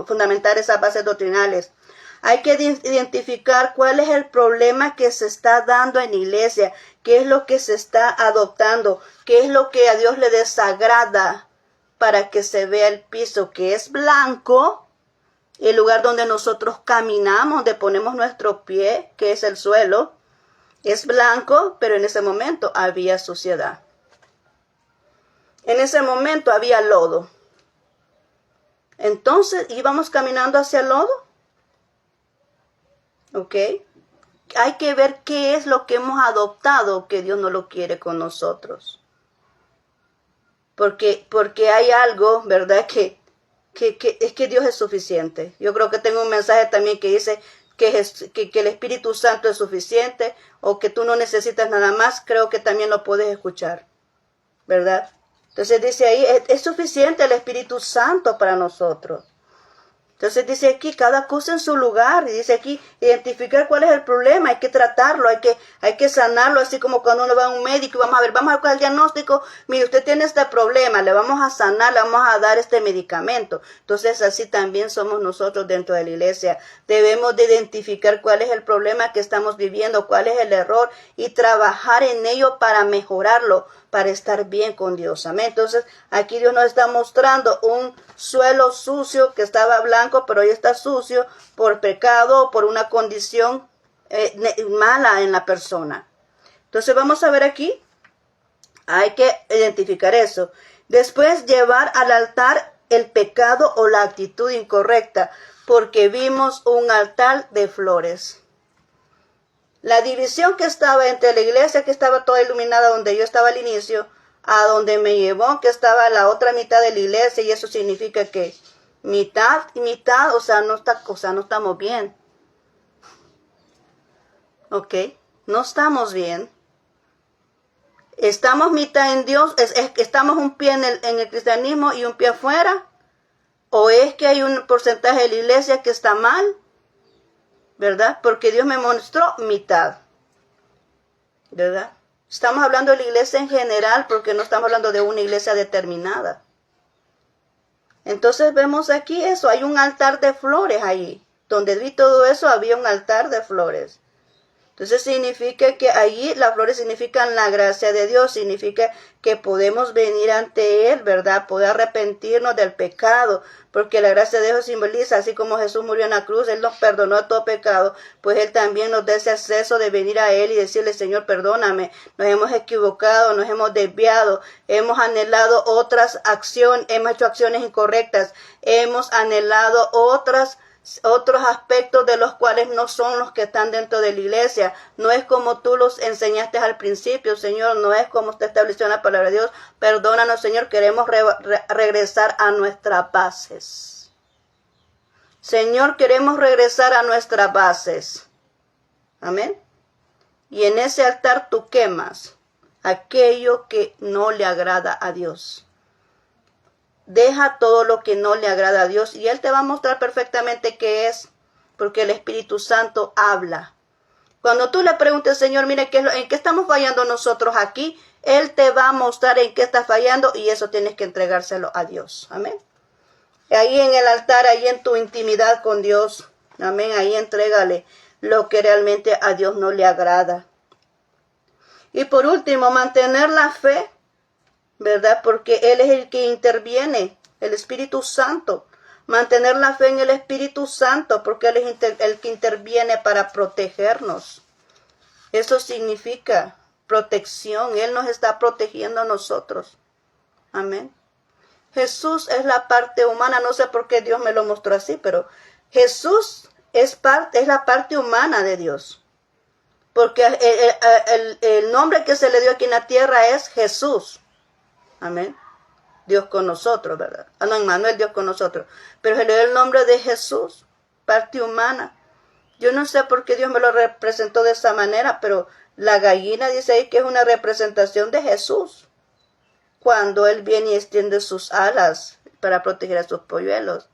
fundamentar esas bases doctrinales. Hay que identificar cuál es el problema que se está dando en la iglesia, qué es lo que se está adoptando, qué es lo que a Dios le desagrada, para que se vea el piso que es blanco, el lugar donde nosotros caminamos, donde ponemos nuestro pie, que es el suelo, es blanco, pero en ese momento había suciedad. En ese momento había lodo. Entonces íbamos caminando hacia el lodo. ¿Ok? Hay que ver qué es lo que hemos adoptado que Dios no lo quiere con nosotros. Porque hay algo, ¿verdad? Que es que Dios es suficiente. Yo creo que tengo un mensaje también que dice que el Espíritu Santo es suficiente, o que tú no necesitas nada más. Creo que también lo puedes escuchar, ¿verdad? Entonces dice ahí, es suficiente el Espíritu Santo para nosotros. Entonces dice aquí, cada cosa en su lugar. Y dice aquí, identificar cuál es el problema. Hay que tratarlo, hay que sanarlo. Así como cuando uno va a un médico y vamos a buscar el diagnóstico. Mire, usted tiene este problema, le vamos a sanar, le vamos a dar este medicamento. Entonces así también somos nosotros dentro de la iglesia. Debemos de identificar cuál es el problema que estamos viviendo, cuál es el error y trabajar en ello para mejorarlo, para estar bien con Dios. Amén. Entonces aquí Dios nos está mostrando un suelo sucio que estaba blanco, pero hoy está sucio por pecado o por una condición mala en la persona. Entonces vamos a ver aquí, hay que identificar eso. Después llevar al altar el pecado o la actitud incorrecta, porque vimos un altar de flores. La división que estaba entre la iglesia, que estaba toda iluminada donde yo estaba al inicio, a donde me llevó, que estaba la otra mitad de la iglesia, y eso significa que mitad y mitad, no estamos bien. ¿Ok? No estamos bien. Estamos mitad en Dios, estamos un pie en el cristianismo y un pie afuera, o es que hay un porcentaje de la iglesia que está mal, ¿verdad? Porque Dios me mostró mitad, ¿verdad? Estamos hablando de la iglesia en general porque no estamos hablando de una iglesia determinada. Entonces vemos aquí eso, hay un altar de flores ahí. Donde vi todo eso había un altar de flores. Entonces significa que allí las flores significan la gracia de Dios, significa que podemos venir ante Él, ¿verdad? Poder arrepentirnos del pecado, porque la gracia de Dios simboliza, así como Jesús murió en la cruz, Él nos perdonó todo pecado, pues Él también nos da ese acceso de venir a Él y decirle, Señor, perdóname, nos hemos equivocado, nos hemos desviado, hemos anhelado otras acciones, hemos hecho acciones incorrectas, hemos anhelado otros aspectos de los cuales no son los que están dentro de la iglesia. No es como tú los enseñaste al principio, Señor, no es como usted estableció en la palabra de Dios. Perdónanos, Señor, queremos regresar a nuestras bases. Señor, queremos regresar a nuestras bases. Amén. Y en ese altar tú quemas aquello que no le agrada a Dios. Deja todo lo que no le agrada a Dios y Él te va a mostrar perfectamente qué es, porque el Espíritu Santo habla. Cuando tú le preguntes, Señor, mire, ¿en qué estamos fallando nosotros aquí? Él te va a mostrar en qué estás fallando y eso tienes que entregárselo a Dios. Amén. Ahí en el altar, ahí en tu intimidad con Dios. Amén. Ahí entrégale lo que realmente a Dios no le agrada. Y por último, mantener la fe, ¿verdad? Porque Él es el que interviene, el Espíritu Santo. Mantener la fe en el Espíritu Santo, porque Él es el que interviene para protegernos. Eso significa protección. Él nos está protegiendo a nosotros. Amén. Jesús es la parte humana. No sé por qué Dios me lo mostró así, pero Jesús es la parte humana de Dios. Porque el nombre que se le dio aquí en la tierra es Jesús. Amén. Dios con nosotros, ¿verdad? No, Emmanuel, Dios con nosotros. Pero se le dio el nombre de Jesús, parte humana. Yo no sé por qué Dios me lo representó de esa manera, pero la gallina dice ahí que es una representación de Jesús. Cuando Él viene y extiende sus alas para proteger a sus polluelos.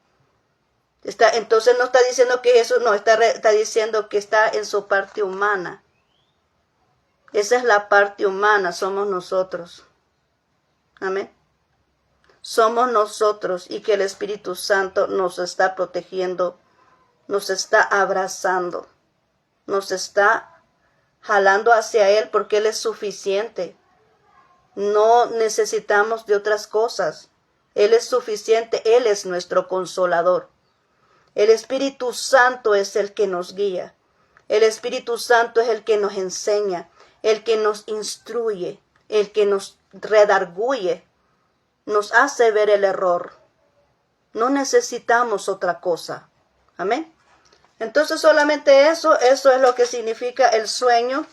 Entonces no está diciendo que Jesús, no, está diciendo que está en su parte humana. Esa es la parte humana, somos nosotros. Amén. Somos nosotros y que el Espíritu Santo nos está protegiendo, nos está abrazando, nos está jalando hacia Él porque Él es suficiente. No necesitamos de otras cosas. Él es suficiente, Él es nuestro consolador. El Espíritu Santo es el que nos guía. El Espíritu Santo es el que nos enseña, el que nos instruye, el que nos redarguye, nos hace ver el error. No necesitamos otra cosa. Amén. Entonces solamente eso es lo que significa el sueño.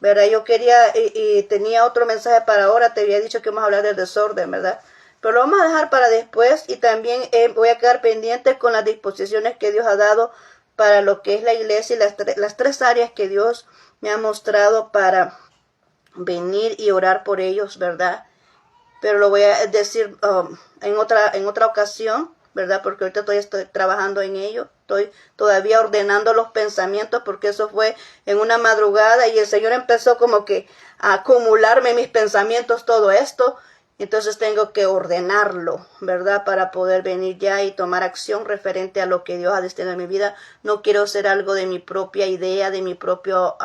¿Verdad? Yo quería y tenía otro mensaje para ahora. Te había dicho que vamos a hablar del desorden, ¿verdad? Pero lo vamos a dejar para después y también voy a quedar pendiente con las disposiciones que Dios ha dado para lo que es la iglesia y las tres áreas que Dios me ha mostrado para venir y orar por ellos, ¿verdad? Pero lo voy a decir en otra ocasión, ¿verdad? Porque ahorita estoy trabajando en ello, estoy todavía ordenando los pensamientos, porque eso fue en una madrugada y el Señor empezó como que a acumularme mis pensamientos, todo esto. Entonces tengo que ordenarlo, ¿verdad? Para poder venir ya y tomar acción referente a lo que Dios ha destinado en mi vida. No quiero ser algo de mi propia idea, de mi propio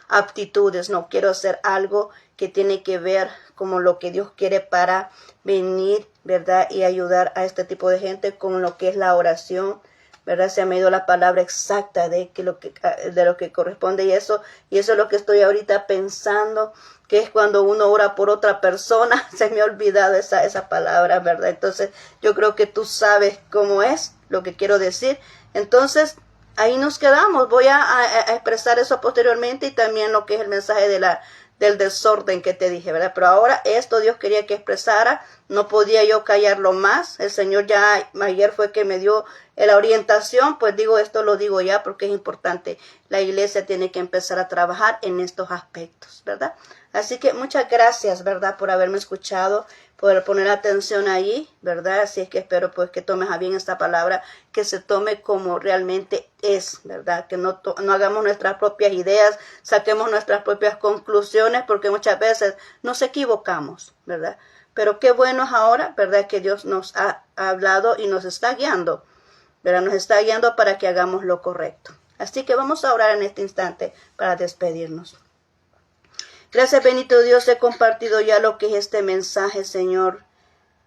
aptitudes. No quiero hacer algo que tiene que ver como lo que Dios quiere para venir, ¿verdad? Y ayudar a este tipo de gente con lo que es la oración, ¿verdad? Se me ha ido la palabra exacta de lo que corresponde y eso es lo que estoy ahorita pensando, que es cuando uno ora por otra persona. Se me ha olvidado esa palabra, ¿verdad? Entonces yo creo que tú sabes cómo es lo que quiero decir. Entonces ahí nos quedamos. Voy a expresar eso posteriormente y también lo que es el mensaje del desorden que te dije, ¿verdad? Pero ahora esto Dios quería que expresara, no podía yo callarlo más. El Señor ya ayer fue que me dio la orientación, pues digo, esto lo digo ya porque es importante. La iglesia tiene que empezar a trabajar en estos aspectos, ¿verdad? Así que muchas gracias, ¿verdad? Por haberme escuchado, por poner atención ahí, ¿verdad? Así es que espero pues que tomes a bien esta palabra, que se tome como realmente es, ¿verdad? Que no hagamos nuestras propias ideas, saquemos nuestras propias conclusiones, porque muchas veces nos equivocamos, ¿verdad? Pero qué bueno es ahora, ¿verdad? Que Dios nos ha hablado y nos está guiando, ¿verdad? Nos está guiando para que hagamos lo correcto. Así que vamos a orar en este instante para despedirnos. Gracias, bendito Dios, he compartido ya lo que es este mensaje, Señor,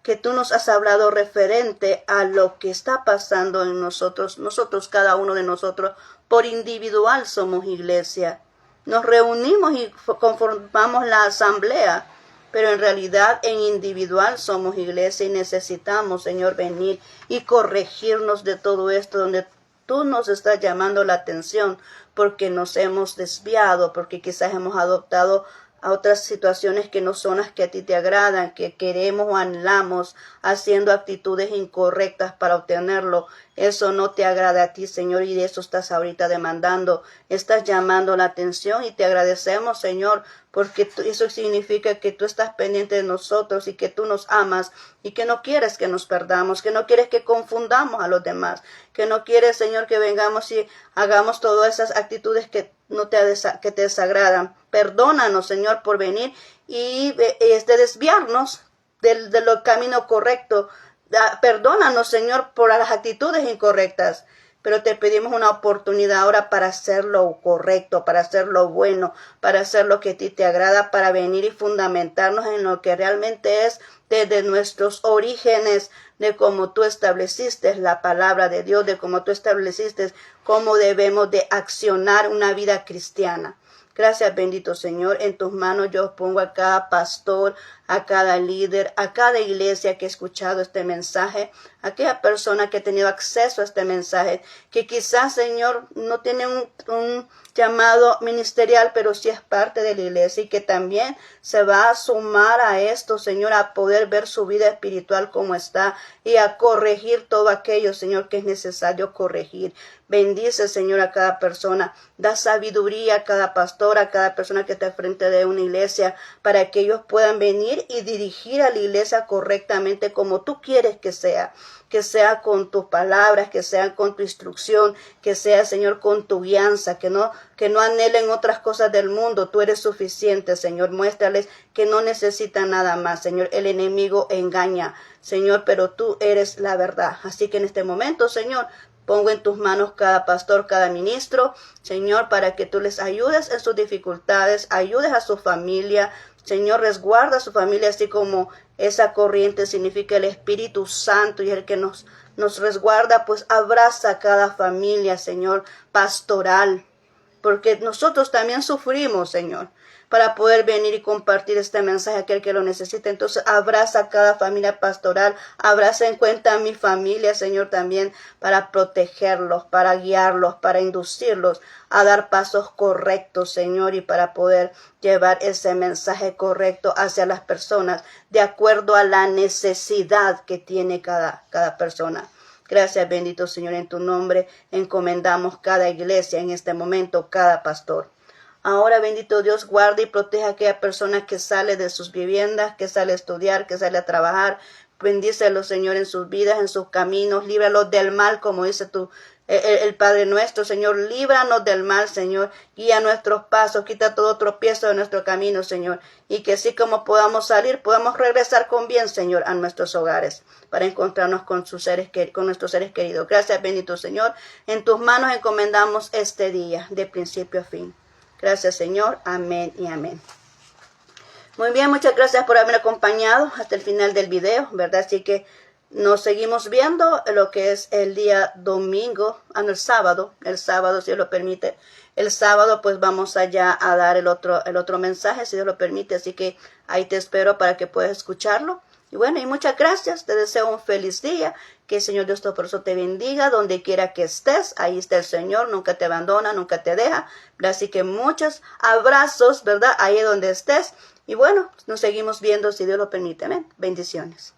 que tú nos has hablado referente a lo que está pasando en nosotros. Nosotros, cada uno de nosotros, por individual somos iglesia. Nos reunimos y conformamos la asamblea, pero en realidad en individual somos iglesia y necesitamos, Señor, venir y corregirnos de todo esto donde tú nos estás llamando la atención porque nos hemos desviado, porque quizás hemos adoptado a otras situaciones que no son las que a ti te agradan, que queremos o anhelamos, haciendo actitudes incorrectas para obtenerlo. Eso no te agrada a ti, Señor, y de eso estás ahorita demandando. Estás llamando la atención y te agradecemos, Señor, porque eso significa que tú estás pendiente de nosotros y que tú nos amas y que no quieres que nos perdamos, que no quieres que confundamos a los demás, que no quieres, Señor, que vengamos y hagamos todas esas actitudes que que te desagradan. Perdónanos, Señor, por venir y desviarnos del camino correcto. Perdónanos, Señor, por las actitudes incorrectas. Pero te pedimos una oportunidad ahora para hacer lo correcto, para hacer lo bueno, para hacer lo que a ti te agrada, para venir y fundamentarnos en lo que realmente es desde nuestros orígenes, de cómo tú estableciste la palabra de Dios, de cómo tú estableciste cómo debemos de accionar una vida cristiana. Gracias, bendito Señor. En tus manos yo pongo a cada pastor, a cada líder, a cada iglesia que ha escuchado este mensaje, a aquella persona que ha tenido acceso a este mensaje, que quizás, Señor, no tiene un llamado ministerial, pero sí es parte de la iglesia y que también se va a sumar a esto, Señor, a poder ver su vida espiritual como está y a corregir todo aquello, Señor, que es necesario corregir. Bendice, Señor, a cada persona. Da sabiduría a cada pastor, a cada persona que está al frente de una iglesia, para que ellos puedan venir y dirigir a la iglesia correctamente como tú quieres que sea con tus palabras, que sea con tu instrucción, que sea, Señor, con tu guianza, que no anhelen otras cosas del mundo. Tú eres suficiente, Señor. Muéstrales que no necesitan nada más, Señor. El enemigo engaña, Señor, pero tú eres la verdad. Así que en este momento, Señor, pongo en tus manos cada pastor, cada ministro, Señor, para que tú les ayudes en sus dificultades, ayudes a su familia, Señor, resguarda a su familia, así como esa corriente significa el Espíritu Santo y el que nos resguarda, pues abraza a cada familia, Señor, pastoral, porque nosotros también sufrimos, Señor, para poder venir y compartir este mensaje a aquel que lo necesita. Entonces abraza a cada familia pastoral, abraza en cuenta a mi familia, Señor, también para protegerlos, para guiarlos, para inducirlos a dar pasos correctos, Señor, y para poder llevar ese mensaje correcto hacia las personas de acuerdo a la necesidad que tiene cada persona. Gracias, bendito Señor, en tu nombre encomendamos cada iglesia en este momento, cada pastor. Ahora, bendito Dios, guarda y protege a aquella persona que sale de sus viviendas, que sale a estudiar, que sale a trabajar. Bendícelos, Señor, en sus vidas, en sus caminos. Líbralos del mal, como dice el Padre nuestro, Señor. Líbranos del mal, Señor. Guía nuestros pasos. Quita todo tropiezo de nuestro camino, Señor. Y que así como podamos salir, podamos regresar con bien, Señor, a nuestros hogares, para encontrarnos con nuestros seres queridos. Gracias, bendito Señor. En tus manos encomendamos este día, de principio a fin. Gracias, Señor. Amén y amén. Muy bien, muchas gracias por haberme acompañado hasta el final del video, ¿verdad? Así que nos seguimos viendo lo que es el día domingo, el sábado, si Dios lo permite. El sábado pues vamos allá a dar el otro mensaje, si Dios lo permite. Así que ahí te espero para que puedas escucharlo. Y bueno, y muchas gracias. Te deseo un feliz día. Que el Señor Dios Todopoderoso te bendiga donde quiera que estés. Ahí está el Señor. Nunca te abandona, nunca te deja. Así que muchos abrazos, ¿verdad? Ahí donde estés. Y bueno, nos seguimos viendo si Dios lo permite. Amén. Bendiciones.